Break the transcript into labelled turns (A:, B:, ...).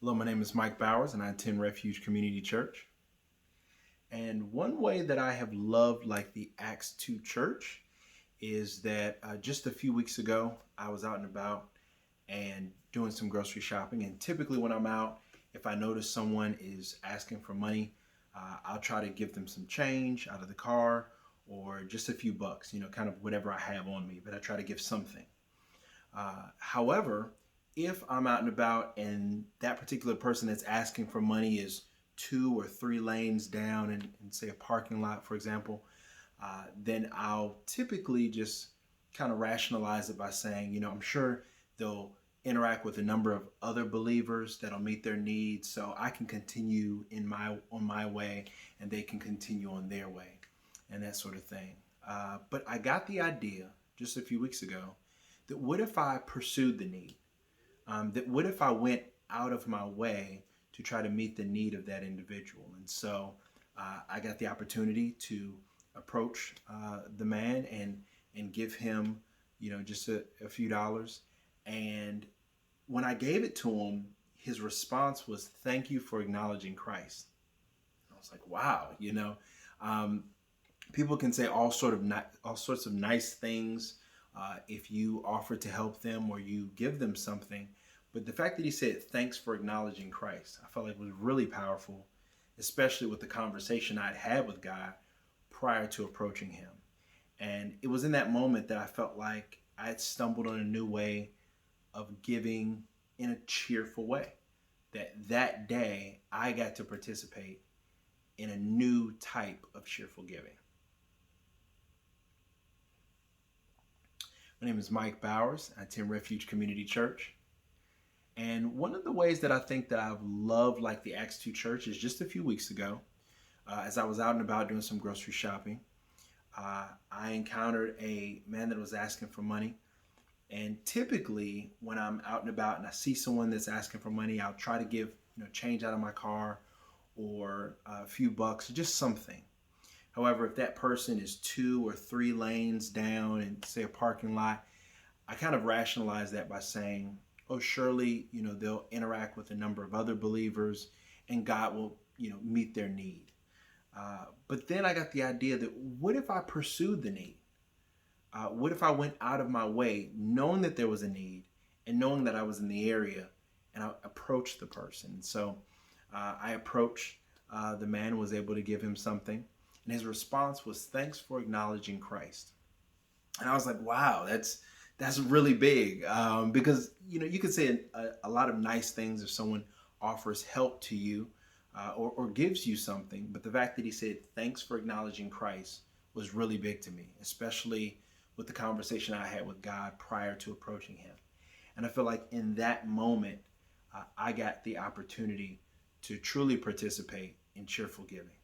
A: Hello, my name is Mike Bowers and I attend Refuge Community Church. And one way that I have loved the Acts 2 church is that just a few weeks ago, I was out and about and doing some grocery shopping. And typically when I'm out, if I notice someone is asking for money, I'll try to give them some change out of the car or just a few bucks, kind of whatever I have on me, but I try to give something. However, if I'm out and about and that particular person that's asking for money is 2 or 3 lanes down in say a parking lot, for example, then I'll typically just kind of rationalize it by saying, I'm sure they'll interact with a number of other believers that'll meet their needs, so I can continue on my way and they can continue on their way, and that sort of thing. But I got the idea just a few weeks ago that what if I pursued the need? That what if I went out of my way to try to meet the need of that individual? And so I got the opportunity to approach the man and give him, just a few dollars. And when I gave it to him, his response was, "Thank you for acknowledging Christ." I was like, wow, people can say all sorts of nice things if you offer to help them or you give them something. But the fact that he said, "Thanks for acknowledging Christ," I felt like was really powerful, especially with the conversation I'd had with God prior to approaching him. And it was in that moment that I felt like I had stumbled on a new way of giving in a cheerful way. That day I got to participate in a new type of cheerful giving. My name is Mike Bowers. I attend Refuge Community Church. And one of the ways that I think that I've loved the Acts 2 church is just a few weeks ago, as I was out and about doing some grocery shopping, I encountered a man that was asking for money. And typically when I'm out and about and I see someone that's asking for money, I'll try to give change out of my car or a few bucks, just something. However, if that person is 2 or 3 lanes down in say a parking lot, I kind of rationalize that by saying, oh, surely, they'll interact with a number of other believers and God will, meet their need. But then I got the idea that what if I pursued the need? What if I went out of my way knowing that there was a need and knowing that I was in the area and I approached the person? So I approached the man and was able to give him something. And his response was, "Thanks for acknowledging Christ." And I was like, wow, that's really big, because you could say a lot of nice things if someone offers help to you or gives you something, but the fact that he said thanks for acknowledging Christ was really big to me, especially with the conversation I had with God prior to approaching him. And I feel like in that moment I got the opportunity to truly participate in cheerful giving.